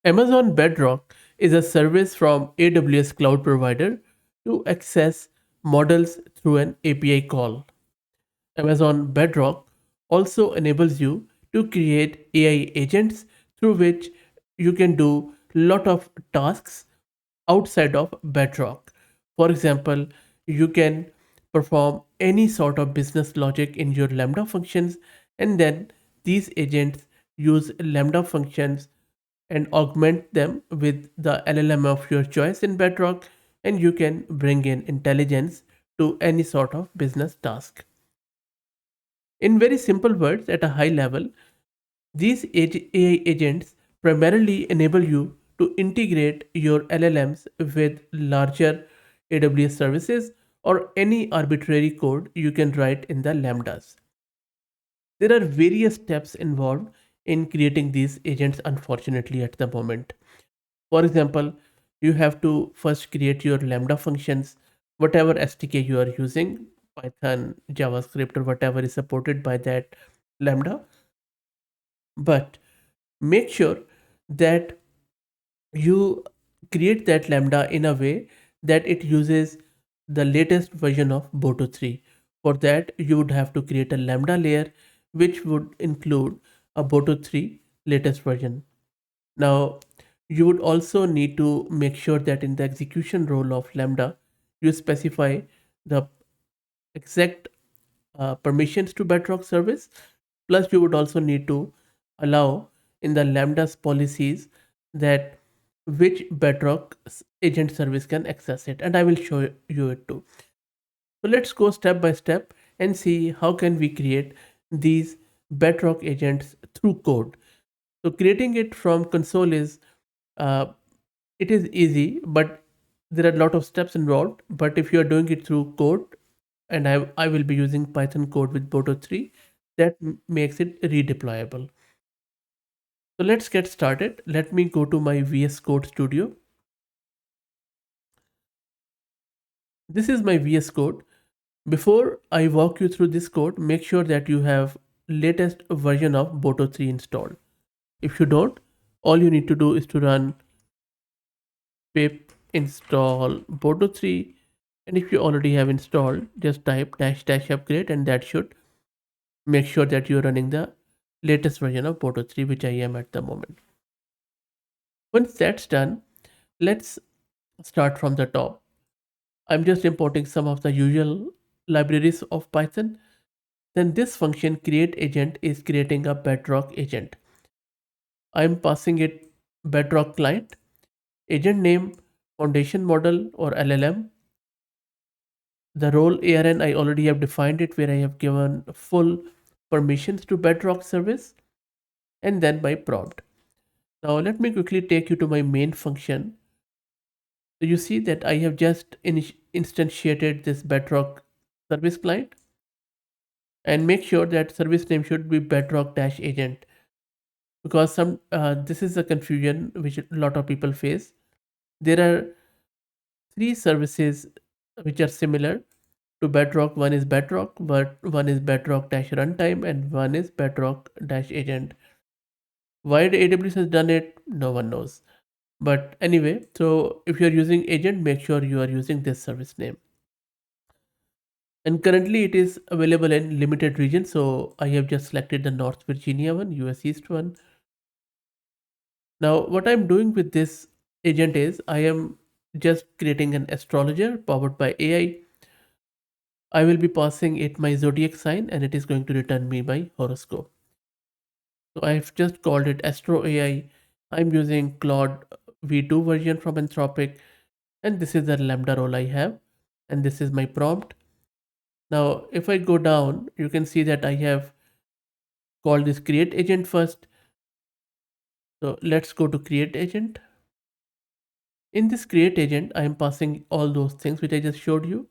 Amazon Bedrock is a service from AWS cloud provider to access models through an API call. Amazon Bedrock also enables you to create AI agents through which you can do lot of tasks outside of Bedrock. For example, you can perform any sort of business logic in your Lambda functions, and then these agents use Lambda functions and augment them with the LLM of your choice in Bedrock, and you can bring in intelligence to any sort of business task. In very simple words, at a high level, these AI agents primarily enable you to integrate your LLMs with larger AWS services or any arbitrary code you can write in the Lambdas. There are various steps involved in creating these agents, unfortunately, at the moment. For example, you have to first create your Lambda functions, whatever SDK you are using, Python, JavaScript, or whatever is supported by that Lambda. But make sure that you create that Lambda in a way that it uses the latest version of Boto 3. For that, you would have to create a Lambda layer which would include a Boto 3 latest version. Now, you would also need to make sure that in the execution role of Lambda, you specify the exact permissions to Bedrock service. Plus, you would also need to allow in the Lambda's policies that which Bedrock agent service can access it, and I will show you it too. So let's go step by step and see how can we create these Bedrock agents through code. So creating it from console is uh, it is easy, but there are a lot of steps involved. But if you are doing it through code, and I will be using Python code with Boto 3, that makes it redeployable. So let's get started. Let me go to my VS Code Studio. This is my VS Code. Before I walk you through this code, make sure that you have latest version of Boto 3 installed. If you don't, all you need to do is to run pip install Boto 3, and if you already have installed, just type dash dash upgrade, and that should make sure that you're running the latest version of Boto 3, which I am at the moment. Once that's done, let's start from the top. I'm just importing some of the usual libraries of Python. Then this function create agent is creating a Bedrock agent. I'm passing it Bedrock client, agent name, foundation model or LLM. The role ARN, I already have defined it where I have given full permissions to Bedrock service, and then my prompt. Now let me quickly take you to my main function. So you see that I have just instantiated this Bedrock service client, and make sure that service name should be Bedrock-agent, because this is a confusion which a lot of people face. There are three services which are similar to Bedrock. One is Bedrock, but one is Bedrock-runtime, and one is Bedrock-agent. Why the AWS has done it, no one knows. But anyway, so if you're using agent, make sure you are using this service name. And currently it is available in limited regions. So I have just selected the North Virginia one, US East one. Now what I'm doing with this agent is I am just creating an astrologer powered by AI. I will be passing it my zodiac sign, and it is going to return me my horoscope. So I've just called it Astro AI. I'm using Claude V2 version from Anthropic, and this is the Lambda role I have, and this is my prompt. Now if I go down, you can see that I have called this create agent first. So let's go to create agent. In this create agent, I am passing all those things which I just showed you,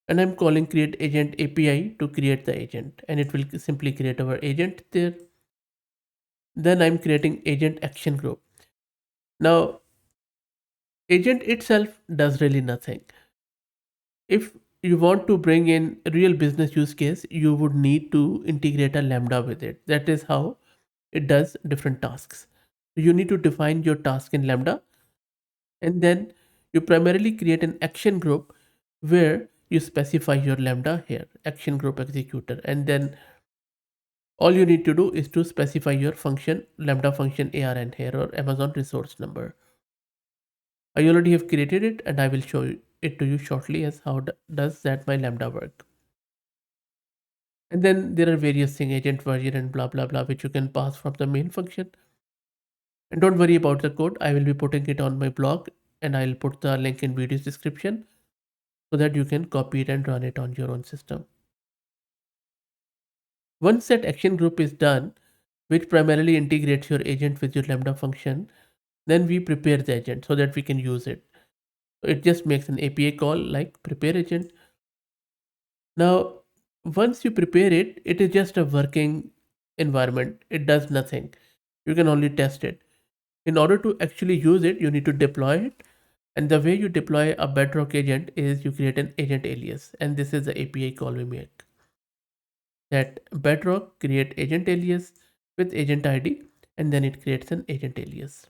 and I'm calling create agent API to create the agent, and it will simply create our agent there. Then I'm creating agent action group. Now agent itself does really nothing. If you want to bring in a real business use case, you would need to integrate a Lambda with it. That is how it does different tasks. You need to define your task in Lambda, and then you primarily create an action group where you specify your Lambda here, action group executor, and then all you need to do is to specify your function, Lambda function ARN here, or Amazon resource number. I already have created it, and I will show it to you shortly as how does that my Lambda work. And then there are various things, agent version and blah blah blah, which you can pass from the main function. And don't worry about the code. I will be putting it on my blog, and I'll put the link in video's description so that you can copy it and run it on your own system. Once that action group is done, which primarily integrates your agent with your Lambda function, then we prepare the agent so that we can use it. It just makes an API call like prepare agent. Now, once you prepare it, it is just a working environment. It does nothing. You can only test it. In order to actually use it, you need to deploy it. And the way you deploy a Bedrock agent is you create an agent alias. And this is the API call we make. That Bedrock create agent alias with agent ID, and then it creates an agent alias.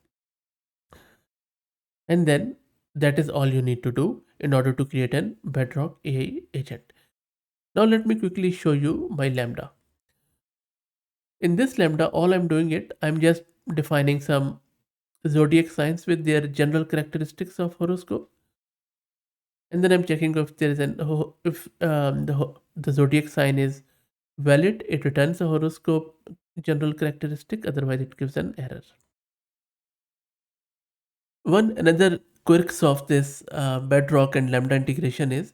And then that is all you need to do in order to create an Bedrock AI agent. Now let me quickly show you my Lambda. In this Lambda, all I'm doing I'm just defining some zodiac signs with their general characteristics of horoscope. And then I'm checking if there is if the zodiac sign is valid, it returns a horoscope general characteristic, otherwise it gives an error. One another quirks of this Bedrock and Lambda integration is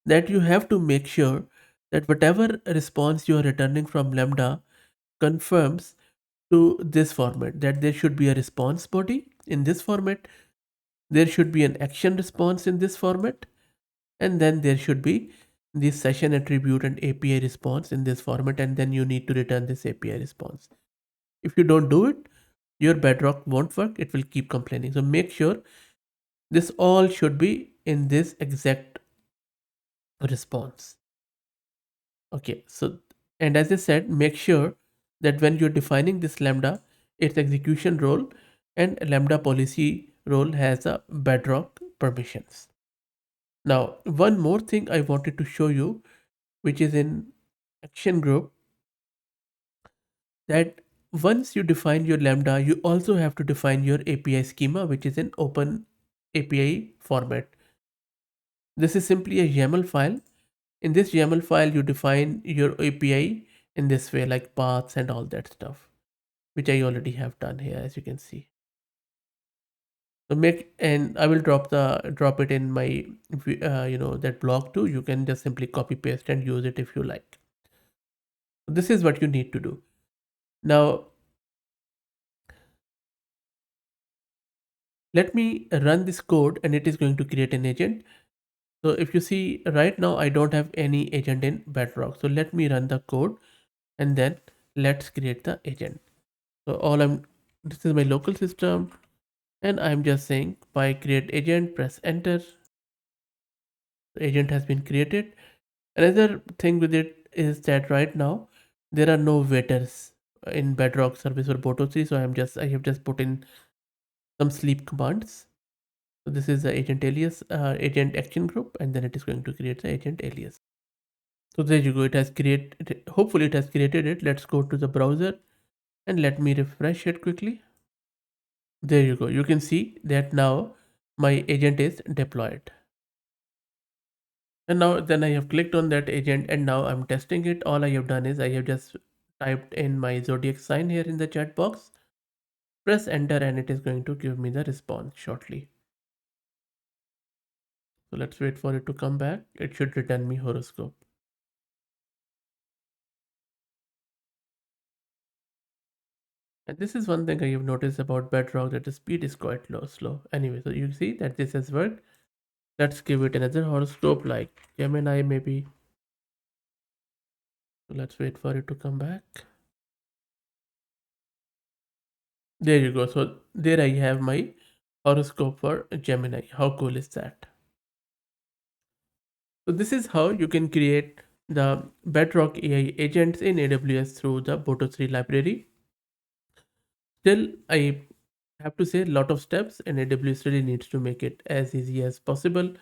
that you have to make sure that whatever response you are returning from Lambda confirms to this format, that there should be a response body in this format, there should be an action response in this format, and then there should be the session attribute and API response in this format, and then you need to return this API response. If you don't do it, your Bedrock won't work, it will keep complaining. So make sure this all should be in this exact response. Okay, so and as I said, make sure that when you're defining this Lambda, its execution role and Lambda policy role has a Bedrock permissions. Now, one more thing I wanted to show you, which is in action group, that once you define your Lambda, you also have to define your API schema, which is an open API format. This is simply a YAML file. In this YAML file, you define your API in this way, like paths and all that stuff, which I already have done here, as you can see. So and I will drop it in my that blog too. You can just simply copy paste and use it if you like. This is what you need to do. Now let me run this code, and it is going to create an agent. So if you see right now, I don't have any agent in Bedrock. So let me run the code, and then let's create the agent. So this is my local system, and I'm just saying by create agent, press enter. The agent has been created. Another thing with it is that right now there are no waiters in Bedrock service or Boto3. So I have just put in some sleep commands. So this is the agent alias, agent action group, and then it is going to create the agent alias. So there you go. It has created. Hopefully it has created it. Let's go to the browser and let me refresh it quickly. There you go. You can see that now my agent is deployed. And now then I have clicked on that agent, and now I'm testing it. All I have done is I have just typed in my zodiac sign here in the chat box, press enter, and it is going to give me the response shortly. So let's wait for it to come back. It should return me horoscope. And this is one thing I have noticed about Bedrock, that the speed is quite slow. Anyway, so you see that this has worked. Let's give it another horoscope like Gemini maybe. So let's wait for it to come back. There you go. So there I have my horoscope for Gemini. How cool is that? So this is how you can create the Bedrock AI agents in AWS through the Boto3 library. Still, I have to say, a lot of steps, and AWS really needs to make it as easy as possible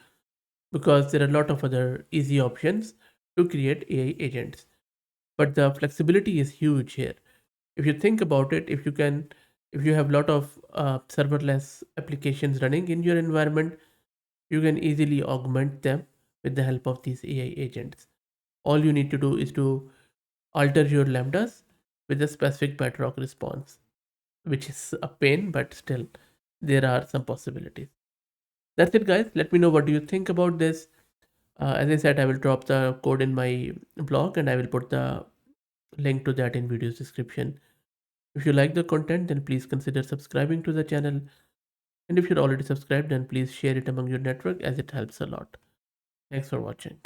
because there are a lot of other easy options to create AI agents. But the flexibility is huge here. If you think about it, if you have a lot of serverless applications running in your environment, you can easily augment them with the help of these AI agents. All you need to do is to alter your lambdas with a specific Bedrock response, which is a pain, but still there are some possibilities. That's it, guys. Let me know what do you think about this. As I said, I will drop the code in my blog and I will put the link to that in video's description. If you like the content, then please consider subscribing to the channel. And if you're already subscribed, then please share it among your network as it helps a lot. Thanks for watching.